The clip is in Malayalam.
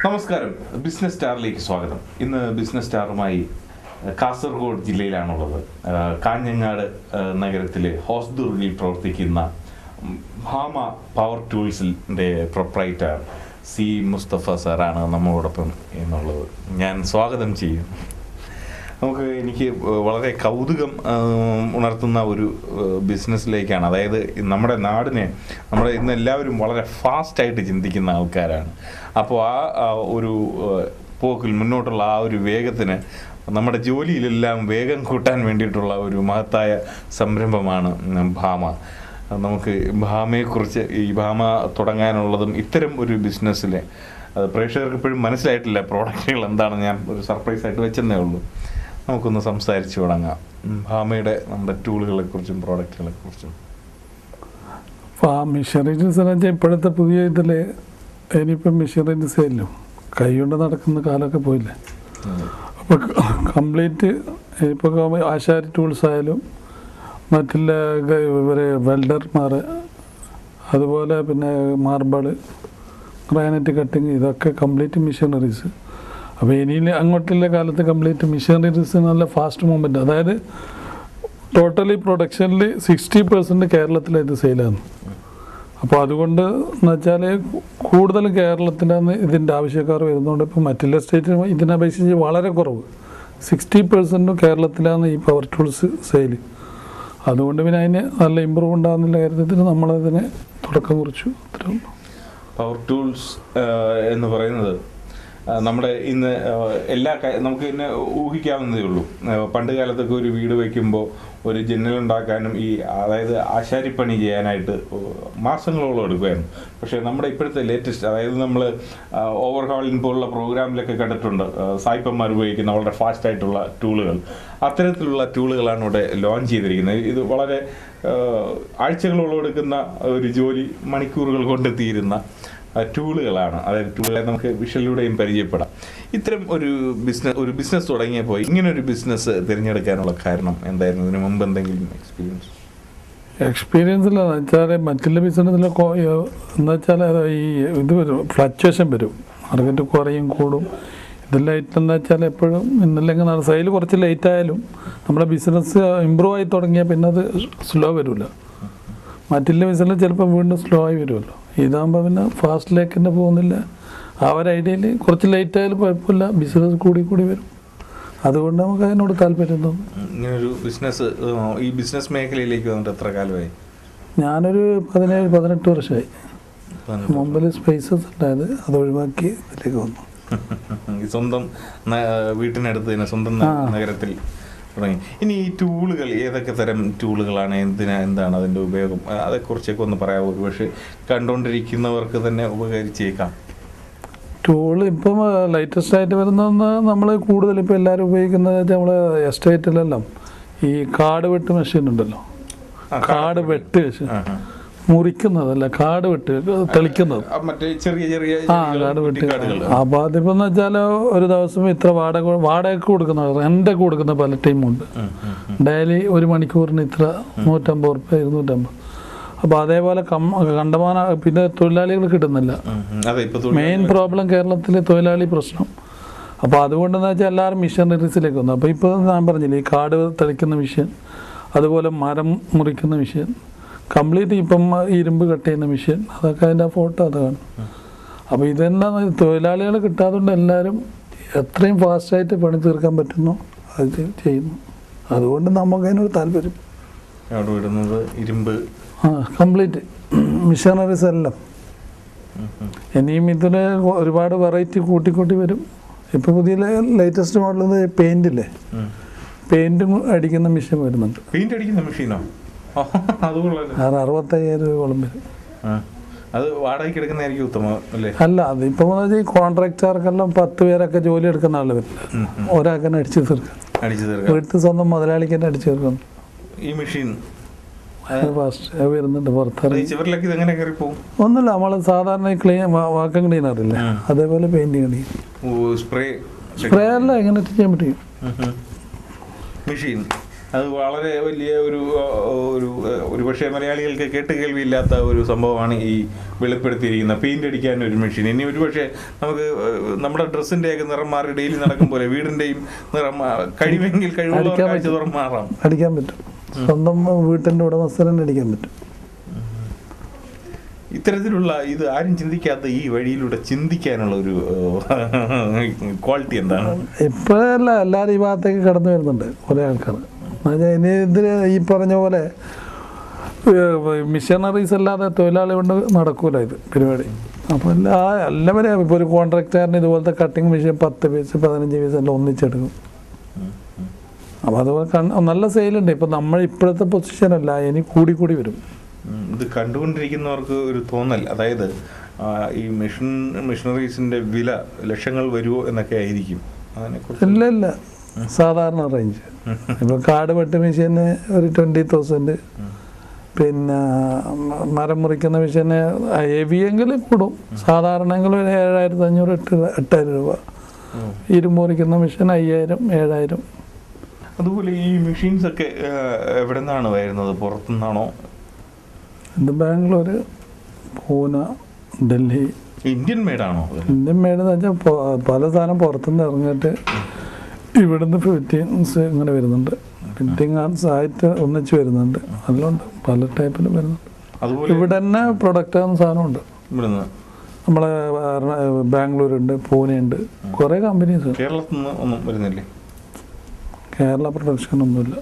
നമസ്കാരം, ബിസിനസ് സ്റ്റാറിലേക്ക് സ്വാഗതം. ഇന്ന് ബിസിനസ് സ്റ്റാറുമായി കാസർഗോഡ് ജില്ലയിലാണുള്ളത്. കാഞ്ഞങ്ങാട് നഗരത്തിലെ ഹോസ്ദുർഗിൽ പ്രവർത്തിക്കുന്ന ഭാമ പവർ ടൂൾസിൻ്റെ പ്രൊപ്രൈറ്റർ സി മുസ്തഫ സാറാണ് നമ്മളോടൊപ്പം എന്നുള്ളത്. ഞാൻ സ്വാഗതം ചെയ്യും. എനിക്ക് വളരെ കൗതുകം ഉണർത്തുന്ന ഒരു ബിസിനസ്സിലേക്കാണ്. അതായത് നമ്മുടെ നാടിനെ ഇന്ന് എല്ലാവരും വളരെ ഫാസ്റ്റായിട്ട് ചിന്തിക്കുന്ന ആൾക്കാരാണ്. അപ്പോൾ ആ ഒരു പോക്കിൽ മുന്നോട്ടുള്ള ആ ഒരു വേഗത്തിന് നമ്മുടെ ജോലിയിലെല്ലാം വേഗം കൂട്ടാൻ വേണ്ടിയിട്ടുള്ള ഒരു മഹത്തായ സംരംഭമാണ് ഭാമ. നമുക്ക് ഭാമയെക്കുറിച്ച്, ഈ ഭാമ തുടങ്ങാനുള്ളതും ഇത്തരം ഒരു ബിസിനസ്സിലെ പ്രേക്ഷകർക്ക് ഇപ്പോഴും മനസ്സിലായിട്ടില്ല പ്രോഡക്റ്റുകൾ എന്താണ്. ഞാൻ ഒരു സർപ്രൈസായിട്ട് വെച്ചെന്നേ ഉള്ളൂ. നമുക്കൊന്ന് സംസാരിച്ചു തുടങ്ങാം ഭാമയുടെ നമ്മുടെ ടൂളുകളെ കുറിച്ചും പ്രോഡക്റ്റുകളെ കുറിച്ചും. മെഷീനറീസ് വെച്ചാൽ ഇപ്പോഴത്തെ പുതിയ ഇതിൽ ഇനിയിപ്പം മെഷീനറീസ് ആയാലും കൈ കൊണ്ട് നടക്കുന്ന കാലമൊക്കെ പോയില്ലേ. അപ്പോൾ കംപ്ലീറ്റ് ഇപ്പോൾ ആശാരി ടൂൾസ് ആയാലും മറ്റുള്ള ഇവരെ വെൽഡർമാർ, അതുപോലെ പിന്നെ മാർബിൾ, ഗ്രാനൈറ്റ് കട്ടിങ്, ഇതൊക്കെ കംപ്ലീറ്റ് മെഷീനറീസ്. അപ്പോൾ ഇനി അങ്ങോട്ടുള്ള കാലത്ത് കംപ്ലീറ്റ് മെഷീനറീസ് നല്ല ഫാസ്റ്റ് മൂവ്മെൻറ്റ്. അതായത് ടോട്ടലി പ്രൊഡക്ഷനിൽ 60% കേരളത്തിലായിട്ട് സെയിലാണ്. അപ്പോൾ അതുകൊണ്ട് എന്ന് വെച്ചാൽ കൂടുതലും കേരളത്തിലാണ് ഇതിൻ്റെ ആവശ്യക്കാർ വരുന്നതുകൊണ്ട് ഇപ്പോൾ മറ്റുള്ള സ്റ്റേറ്റിന് ഇതിനപേക്ഷിച്ച് വളരെ കുറവ്, 60% കേരളത്തിലാണ് ഈ പവർ ടൂൾസ് സെയിൽ. അതുകൊണ്ട് പിന്നെ അതിന് നല്ല ഇമ്പ്രൂവ് ഉണ്ടാകുന്നില്ല കാര്യത്തിൽ നമ്മളതിന് തുടക്കം കുറിച്ചു. പവർ ടൂൾസ് എന്ന് പറയുന്നത് നമ്മുടെ ഇന്ന് നമുക്ക് ഇന്ന് ഊഹിക്കാവുന്നതേ ഉള്ളൂ. പണ്ട് കാലത്തൊക്കെ ഒരു വീട് വയ്ക്കുമ്പോൾ ഒരു ജനൽ ഉണ്ടാക്കാനും അതായത് ആശാരിപ്പണി ചെയ്യാനായിട്ട് മാസങ്ങളോളം എടുക്കുമായിരുന്നു. പക്ഷേ നമ്മുടെ ഇപ്പോഴത്തെ ലേറ്റസ്റ്റ്, അതായത് നമ്മൾ ഓവർഹോളിംഗ് പോലുള്ള പ്രോഗ്രാമിലൊക്കെ കണ്ടിട്ടുണ്ട് സായിപ്പന്മാർ ഉപയോഗിക്കുന്ന വളരെ ഫാസ്റ്റായിട്ടുള്ള ടൂളുകൾ. അത്തരത്തിലുള്ള ടൂളുകളാണ് ഇവിടെ ലോഞ്ച് ചെയ്തിരിക്കുന്നത്. ഇത് വളരെ ആഴ്ചകളോളം എടുക്കുന്ന ഒരു ജോലി മണിക്കൂറുകൾ കൊണ്ട് തീരുന്ന ടൂളുകളാണ്. അതായത് ടൂളുകളെ നമുക്ക് വിഷ്വലിലൂടെയും പരിചയപ്പെടാം. ഇത്തരം ഒരു ബിസിനസ് തുടങ്ങിയപ്പോൾ ഇങ്ങനൊരു ബിസിനസ് തിരഞ്ഞെടുക്കാനുള്ള കാരണം എന്തായിരുന്നു? ഇതിനു മുമ്പ് എന്തെങ്കിലും എക്സ്പീരിയൻസ് ഇല്ല എന്ന് വെച്ചാൽ മറ്റുള്ള ബിസിനസ്സിൽ എന്ന് വെച്ചാൽ ഇത് വരും, ഫ്ലക്ച്വേഷൻ വരും, മാർക്കറ്റ് കുറയും കൂടും. ഇതെല്ലാം എന്ന് വെച്ചാൽ എപ്പോഴും ഇന്നല്ലെങ്കിൽ സെയിൽ കുറച്ച് ലേറ്റ് ആയാലും നമ്മുടെ ബിസിനസ് ഇമ്പ്രൂവ് ആയി തുടങ്ങിയാൽ പിന്നെ അത് സ്ലോ വരില്ല. മറ്റുള്ള ബിസിനസ് ചിലപ്പോൾ വീണ്ടും സ്ലോ ആയി വരുമല്ലോ. ഇതാകുമ്പോൾ പിന്നെ ഫാസ്റ്റിലേക്ക് തന്നെ പോകുന്നില്ല. ആ ഒരു ഐഡിയയിൽ കുറച്ച് ലേറ്റ് ആയാലും കുഴപ്പമില്ല, ബിസിനസ് കൂടി വരും. അതുകൊണ്ട് നമുക്ക് അതിനോട് താല്പര്യം തോന്നും. ഇങ്ങനൊരു ബിസിനസ്, ഈ ബിസിനസ് മേഖലയിലേക്ക് വന്നിട്ട് എത്ര കാലമായി? ഞാനൊരു 17-18 വർഷമായി. മുമ്പിൽ സ്പേസസ് ഉണ്ടായത്, അത് ഒഴിവാക്കി ഇതിലേക്ക് വന്നു. സ്വന്തം വീട്ടിനടുത്ത് തന്നെ, സ്വന്തം നഗരത്തിൽ തുടങ്ങി. ഇനി ഈ ടൂളുകൾ ഏതൊക്കെ തരം ടൂളുകളാണ്, എന്താണ് അതിൻ്റെ ഉപയോഗം, അതേക്കുറിച്ചൊക്കെ ഒന്ന് പറയാമോ? പക്ഷേ കണ്ടുകൊണ്ടിരിക്കുന്നവർക്ക് തന്നെ ഉപകരിച്ചേക്കാം. ടൂള് ഇപ്പം ലേറ്റസ്റ്റ് ആയിട്ട് വരുന്നതെന്ന് നമ്മൾ കൂടുതൽ ഇപ്പോൾ എല്ലാവരും ഉപയോഗിക്കുന്നത് വെച്ചാൽ നമ്മൾ എസ്റ്റേറ്റിലെല്ലാം ഈ കാട് വെട്ട് മെഷീൻ ഉണ്ടല്ലോ. കാട് വെട്ട് മെഷീൻ, മുറിക്കുന്നതല്ല, കാട് വെട്ട് തെളിക്കുന്നത്. കാട് വെട്ട്. അപ്പോൾ അതിപ്പോൾ എന്ന് വെച്ചാൽ ഒരു ദിവസം ഇത്ര വാടകയ്ക്ക് കൊടുക്കുന്ന, റെൻ്റൊക്കെ കൊടുക്കുന്ന പല ടീമുണ്ട്. ഡെയിലി 1 മണിക്കൂറിന് ഇത്ര 150 രൂപ, 250. അപ്പോൾ അതേപോലെ കണ്ടമാനം. പിന്നെ തൊഴിലാളികൾ കിട്ടുന്നില്ല. മെയിൻ പ്രോബ്ലം കേരളത്തിലെ തൊഴിലാളി പ്രശ്നം. അപ്പോൾ അതുകൊണ്ടെന്ന് വെച്ചാൽ എല്ലാവരും മിഷനറീസിലേക്ക് വന്നു. അപ്പോൾ ഇപ്പോൾ ഞാൻ പറഞ്ഞില്ലേ, ഈ കാട് തെളിക്കുന്ന മെഷീൻ, അതുപോലെ മരം മുറിക്കുന്ന മെഷീൻ, കംപ്ലീറ്റ് ഇപ്പം ഇരുമ്പ് കട്ട് ചെയ്യുന്ന മെഷീൻ, അതൊക്കെ അതിൻ്റെ ഫോട്ടോ അതാണ്. അപ്പോൾ ഇതെല്ലാം തൊഴിലാളികൾ കിട്ടാത്തതുകൊണ്ട് എല്ലാവരും എത്രയും ഫാസ്റ്റായിട്ട് പണി തീർക്കാൻ പറ്റുന്നു അത് ചെയ്യുന്നു. അതുകൊണ്ട് നമുക്ക് അതിനൊരു താല്പര്യം. ഇരുമ്പ് കംപ്ലീറ്റ് മിഷനറീസ് എല്ലാം. ഇനിയും ഇതിൽ ഒരുപാട് വെറൈറ്റി കൂട്ടി വരും. ഇപ്പോൾ പുതിയ ലേറ്റസ്റ്റ് മോഡൽ പെയിൻറ്റില്ലേ, പെയിൻറ്റ് അടിക്കുന്ന മെഷീൻ വരുന്നുണ്ട്. പെയിൻറ്റ് അടിക്കുന്ന മെഷീനോ? 65,000 രൂപയോളം വരും. അത് വാടകയ്ക്ക് എടുക്കുന്നതായിരിക്കും ഉത്തമം അല്ലേ? അല്ല, അതിപ്പോൾ ഈ കോൺട്രാക്ടർക്കെല്ലാം 10 പേരൊക്കെ ജോലി എടുക്കുന്ന ആൾ വരില്ല, ഒരാൾക്ക് തന്നെ അടിച്ചു തീർക്കാം. വീട്ടിൽ സ്വന്തം മുതലാളിക്ക് തന്നെ അടിച്ചു തീർക്കുന്നു ഈ മെഷീൻ. വരുന്നുണ്ട് പുറത്തിറങ്ങി. ഒന്നുമില്ല, നമ്മൾ സാധാരണ വാക്കം ക്ലീനറില്ലേ, അതേപോലെ പെയിന്റിങ് ക്ലീൻ. സ്പ്രേ അല്ല, എങ്ങനെ ചെയ്യാൻ പറ്റും. അത് വളരെ വലിയ ഒരു പക്ഷേ മലയാളികൾക്ക് കേട്ടുകേൾവിയില്ലാത്ത ഒരു സംഭവമാണ് ഈ വെളിപ്പെടുത്തിയിരിക്കുന്ന പെയിന്റ് അടിക്കാൻ ഒരു മെഷീൻ. ഇനി ഒരു പക്ഷേ നമുക്ക് നമ്മുടെ ഡ്രസ്സിൻ്റെയൊക്കെ നിറം മാറി ഡെയിലി നടക്കും പോലെ വീടിൻ്റെയും നിറം കഴിവെങ്കിൽ കഴിവുള്ളവർ മാറാം, അടിക്കാൻ പറ്റും. സ്വന്തം വീട്ടിൻ്റെ ഉടമസ്ഥരൻ അടിക്കാൻ പറ്റും. ഇത്തരത്തിലുള്ള ഇത് ആരും ചിന്തിക്കാത്ത ഈ വഴിയിലൂടെ ചിന്തിക്കാനുള്ള ഒരു ക്വാളിറ്റി എന്താണ്? ഇപ്പോഴല്ല, എല്ലാവരും ഈ ഭാഗത്തേക്ക് കടന്നു വരുന്നുണ്ട് കുറേ ആൾക്കാർ. ഇനി ഇതിൽ ഈ പറഞ്ഞ പോലെ മിഷനറീസ് അല്ലാതെ തൊഴിലാളി കൊണ്ട് നടക്കൂല ഇത് പരിപാടി. അപ്പോൾ എല്ലാവരെയും ഇപ്പോൾ ഒരു കോൺട്രാക്ടറിന് ഇതുപോലത്തെ കട്ടിങ് മെഷീൻ 10 പീസ് 15 പീസ് എല്ലാം ഒന്നിച്ചെടുക്കും. അപ്പോൾ അതുപോലെ നല്ല സെയിലുണ്ട്. ഇപ്പം നമ്മൾ ഇപ്പോഴത്തെ പൊസിഷനല്ല, ഇനി കൂടി വരും. ഇത് കണ്ടുകൊണ്ടിരിക്കുന്നവർക്ക് ഒരു തോന്നൽ, അതായത് ഈ മെഷീനറീസിന്റെ വില ലക്ഷങ്ങൾ വരുമോ എന്നൊക്കെ ആയിരിക്കും. ഇല്ല, സാധാരണ റേഞ്ച്. ഇപ്പം കാട് വെട്ട് മെഷീന് ഒരു 20,000, പിന്നെ മരം മുറിക്കുന്ന മെഷീന് ഹെവിയെങ്കിൽ കൂടും, സാധാരണമെങ്കിൽ ഒരു 7,500 8,000 രൂപ. ഇരുമ്പ് മുറിക്കുന്ന മെഷീൻ 5,000 7,000. അതുപോലെ ഈ മെഷീൻസ് ഒക്കെ എവിടെ നിന്നാണ് വരുന്നത്? പുറത്തുനിന്നാണോ? ഇത് ബാംഗ്ലൂർ, പൂന, ഡൽഹി. ഇന്ത്യൻ മെയ്ഡാണോ? ഇന്ത്യൻ മെയ്ഡ് എന്ന് വെച്ചാൽ പല സാധനം പുറത്തുനിന്ന് ഇറങ്ങിയിട്ട് ഇവിടുന്ന് ഫിറ്റിങ്സ് ഇങ്ങനെ വരുന്നുണ്ട്. ഫിറ്റിംഗ് ആയിട്ട് ഒന്നിച്ച് വരുന്നുണ്ട്. അതിലുണ്ട് പല ടൈപ്പിലും വരുന്നുണ്ട്. ഇവിടെ തന്നെ പ്രൊഡക്റ്റ് ആകുന്ന സാധനമുണ്ട്. നമ്മളെ ബാംഗ്ലൂരുണ്ട്, പൂനെയുണ്ട്, കുറേ കമ്പനീസ്. കേരളത്തിൽ നിന്ന് ഒന്നും വരുന്നില്ലേ? കേരള പ്രൊഡക്ഷൻ ഒന്നുമില്ല.